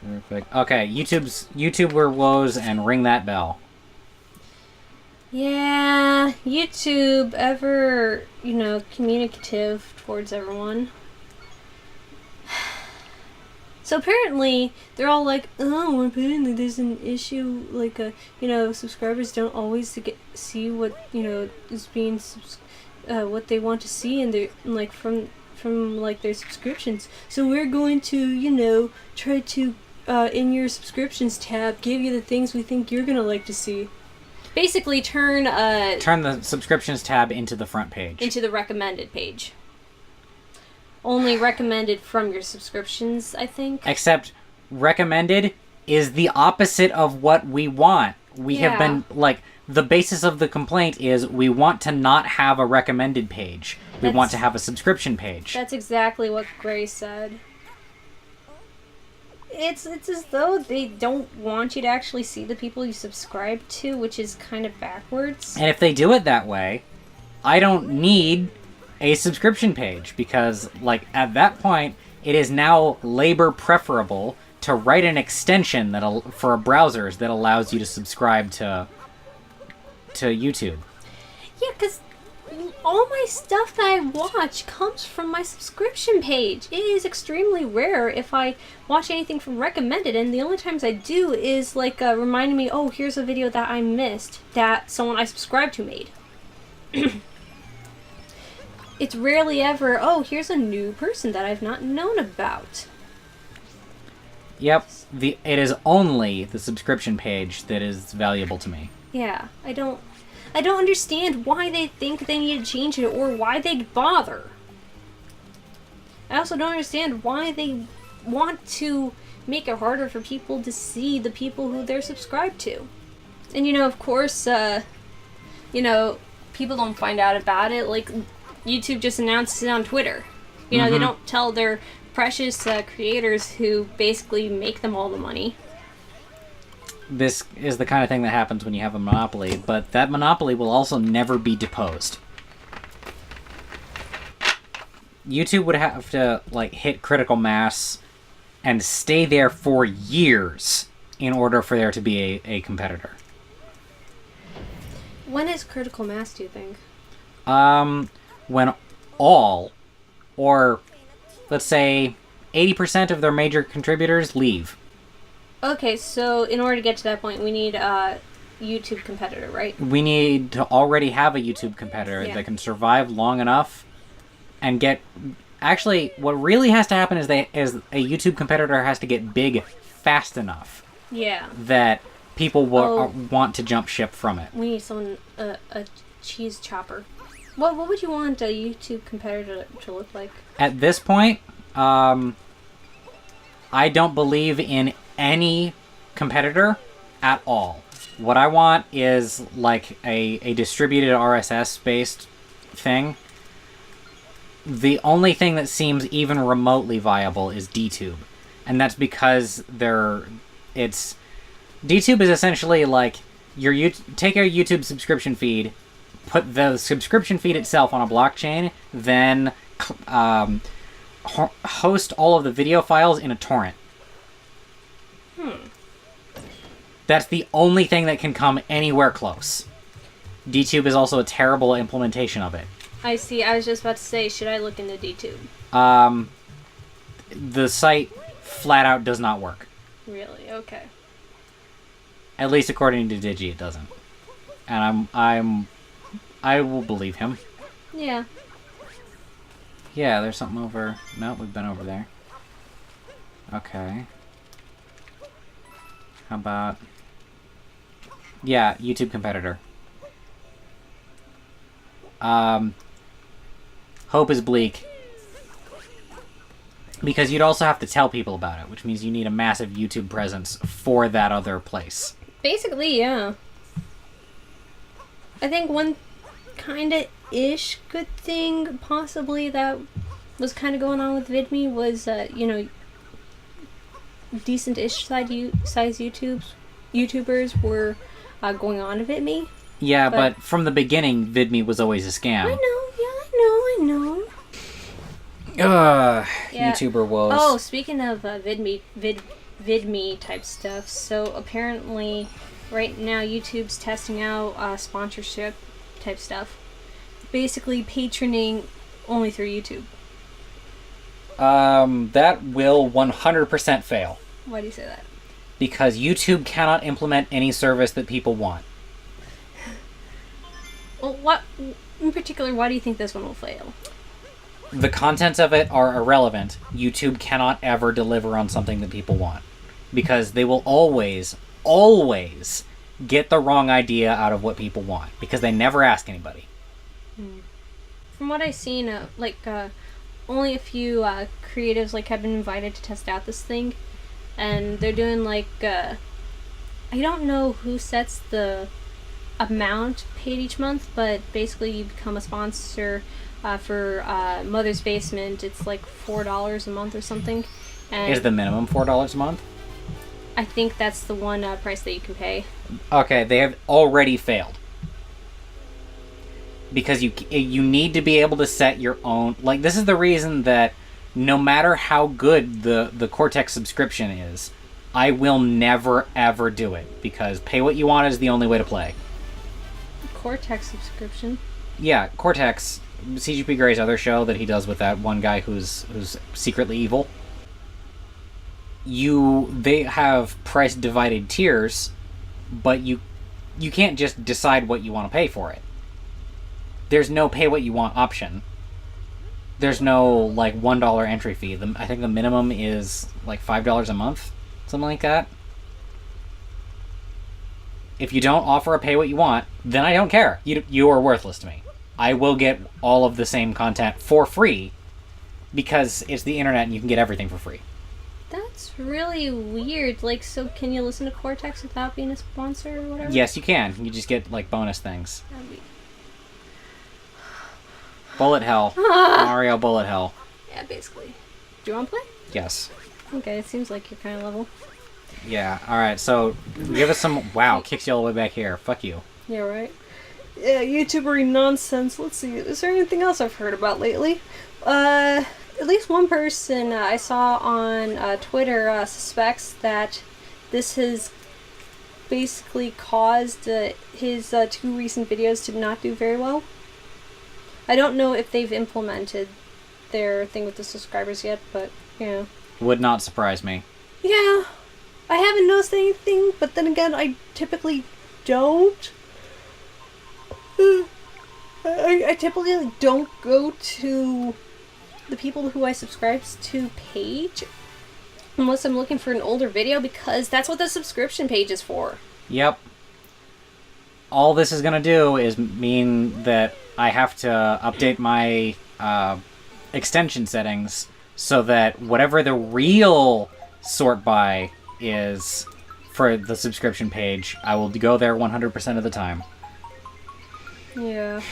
Terrific. Okay, YouTuber woes and ring that bell. Yeah, YouTube ever, communicative towards everyone. So apparently they're all like, oh, apparently there's an issue, like, subscribers don't always see what is being what they want to see, and they're like from like their subscriptions. So we're going to try to in your subscriptions tab give you the things we think you're gonna like to see. Basically, turn the subscriptions tab into the front page. Into the recommended page. Only recommended from your subscriptions, I think. Except recommended is the opposite of what we want. We have been, like, the basis of the complaint is we want to not have a recommended page. We want to have a subscription page. That's exactly what Gray said. It's as though they don't want you to actually see the people you subscribe to, which is kind of backwards. And if they do it that way, I don't need a subscription page, because, like, at that point, it is now labor preferable to write an extension for browsers that allows you to subscribe to YouTube. Yeah, because all my stuff that I watch comes from my subscription page. It is extremely rare if I watch anything from recommended, and the only times I do is like reminding me, oh, here's a video that I missed that someone I subscribed to made. It's rarely ever, oh, here's a new person that I've not known about. Yep, it is only the subscription page that is valuable to me. Yeah, I don't understand why they think they need to change it or why they'd bother. I also don't understand why they want to make it harder for people to see the people who they're subscribed to. And of course, people don't find out about it. Like, YouTube just announced it on Twitter. They don't tell their precious creators who basically make them all the money. This is the kind of thing that happens when you have a monopoly, but that monopoly will also never be deposed. YouTube would have to, like, hit critical mass and stay there for years in order for there to be a competitor. When is critical mass, do you think? When all, or let's say 80% of their major contributors leave. Okay, so in order to get to that point, we need a YouTube competitor, right? We need to already have a YouTube competitor that can survive long enough and get... Actually, what really has to happen is a YouTube competitor has to get big fast enough. Yeah. That people want to jump ship from it. We need someone, a cheese chopper. What would you want a YouTube competitor to look like? At this point, I don't believe in any competitor at all. What I want is like a distributed RSS-based thing. The only thing that seems even remotely viable is DTube. And that's because DTube is essentially like take a YouTube subscription feed, put the subscription feed itself on a blockchain, then host all of the video files in a torrent. That's the only thing that can come anywhere close. DTube is also a terrible implementation of it. I see. I was just about to say, should I look into DTube? The site flat out does not work. Really? Okay. At least according to Digi, it doesn't. And I will believe him. Yeah. Yeah, there's something over... No, we've been over there. Okay. How about... Yeah, YouTube competitor. Hope is bleak. Because you'd also have to tell people about it, which means you need a massive YouTube presence for that other place. Basically, yeah. I think one kinda-ish good thing, possibly, that was kind of going on with VidMe was, decent-ish size YouTubers were going on to VidMe. Yeah, but from the beginning, VidMe was always a scam. I know. Yeah. YouTuber woes. Oh, speaking of VidMe, VidMe type stuff. So apparently, right now YouTube's testing out sponsorship type stuff. Basically, patroning only through YouTube. That will 100% fail. Why do you say that? Because YouTube cannot implement any service that people want. Well, what in particular? Why do you think this one will fail? The contents of it are irrelevant. YouTube cannot ever deliver on something that people want. Because they will always get the wrong idea out of what people want. Because they never ask anybody. From what I've seen, only a few creatives have been invited to test out this thing, and they're doing I don't know who sets the amount paid each month, but basically you become a sponsor for Mother's Basement. It's $4 a month or something. And is the minimum $4 a month? I think that's the one price that you can pay. Okay, they have already failed. Because you need to be able to set your own... this is the reason that no matter how good the Cortex subscription is, I will never, ever do it. Because pay what you want is the only way to play. Cortex subscription? Yeah, Cortex, CGP Grey's other show that he does with that one guy who's secretly evil. They have price-divided tiers, but you can't just decide what you want to pay for it. There's no pay what you want option. There's no $1 entry fee. I think the minimum is $5 a month, something like that. If you don't offer a pay what you want, then I don't care. You are worthless to me. I will get all of the same content for free because it's the internet and you can get everything for free. That's really weird. So can you listen to Cortex without being a sponsor or whatever? Yes, you can. You just get bonus things. That'd be... Bullet Hell. Mario Bullet Hell. Yeah, basically. Do you want to play? Yes. Okay, it seems like your kind of level. Yeah, alright, so give us some... Wow, kicks you all the way back here. Fuck you. Yeah, right? Yeah, YouTubery nonsense. Let's see, is there anything else I've heard about lately? At least one person I saw on Twitter suspects that this has basically caused his 2 recent videos to not do very well. I don't know if they've implemented their thing with the subscribers yet, but, yeah. Would not surprise me. Yeah. I haven't noticed anything, but then again, I typically don't. I typically don't go to the people who I subscribe to page unless I'm looking for an older video, because that's what the subscription page is for. Yep. All this is going to do is mean that I have to update my extension settings so that whatever the real sort by is for the subscription page, I will go there 100% of the time. Yeah.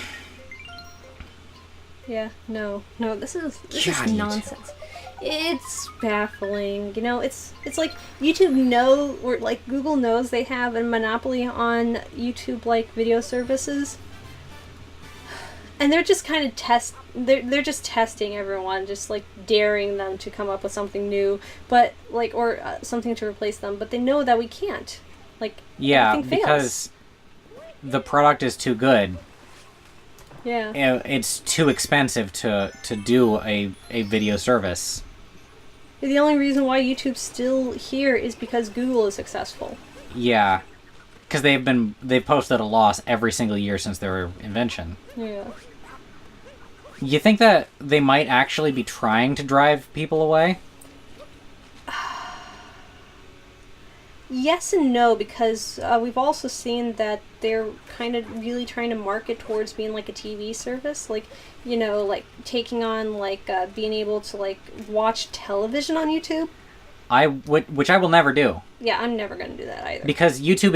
Yeah, no, this is nonsense. It's baffling. It's like YouTube or Google knows they have a monopoly on YouTube video services. And they're just kind of they're just testing everyone, just daring them to come up with something new, but or something to replace them, but they know that we can't. Yeah, because the product is too good. Yeah. It's too expensive to do a video service. The only reason why YouTube's still here is because Google is successful. Yeah. Because they've posted a loss every single year since their invention. Yeah. You think that they might actually be trying to drive people away? Yes and no, because we've also seen that they're kind of really trying to market towards being a TV service, taking on being able to watch television on YouTube. Which I will never do. Yeah, I'm never going to do that either. Because YouTube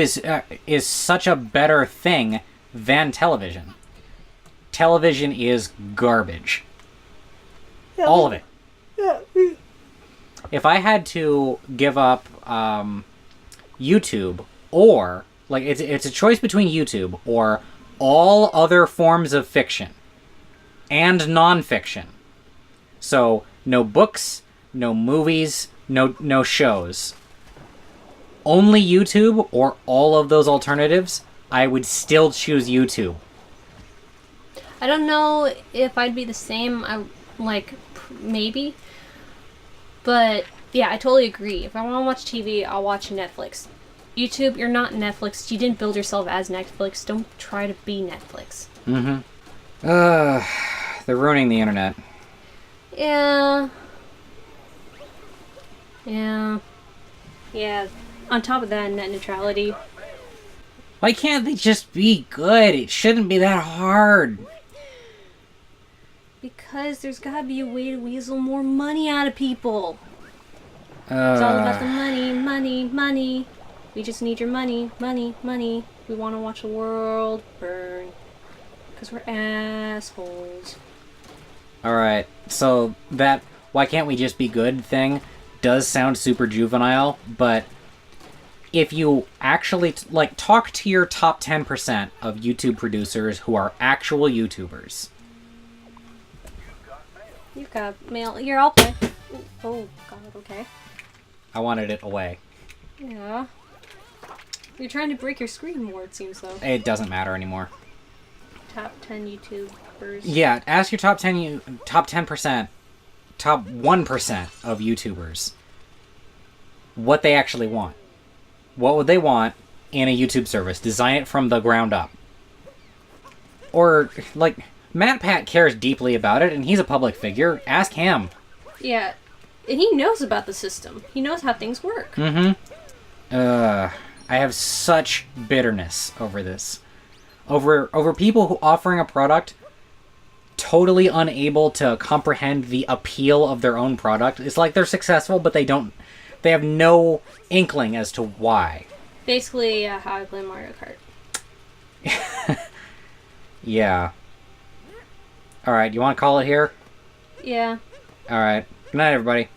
is such a better thing than television. Television is garbage. Yeah, all of it. Yeah. If I had to give up YouTube, or it's a choice between YouTube or all other forms of fiction and non-fiction. So no books, no movies, no shows. only YouTube or all of those alternatives, I would still choose YouTube. I don't know if I'd be the same. Maybe. But, yeah, I totally agree. If I want to watch TV, I'll watch Netflix. YouTube, you're not Netflix. You didn't build yourself as Netflix. Don't try to be Netflix. Mm-hmm. They're ruining the internet. Yeah. On top of that, net neutrality. Why can't they just be good? It shouldn't be that hard. Because there's gotta be a way to weasel more money out of people. It's all about the money. We just need your money. We want to watch the world burn. Because we're assholes. Alright, so that why can't we just be good thing does sound super juvenile, but if you actually, talk to your top 10% of YouTube producers who are actual YouTubers. You've got mail. Here, I'll play. Oh, God, okay. I wanted it away. Yeah. You're trying to break your screen more, it seems, though. It doesn't matter anymore. Top 10 YouTubers. Yeah, ask your top 10%, top 1% of YouTubers what they actually want. What would they want in a YouTube service? Design it from the ground up. Or, Matt Pat cares deeply about it, and he's a public figure. Ask him. Yeah, and he knows about the system. He knows how things work. Mm-hmm. I have such bitterness over this. Over people who offering a product totally unable to comprehend the appeal of their own product. It's like they're successful, but they have no inkling as to why. Basically, how I play Mario Kart. Yeah. Alright, you want to call it here? Yeah. Alright. Good night, everybody.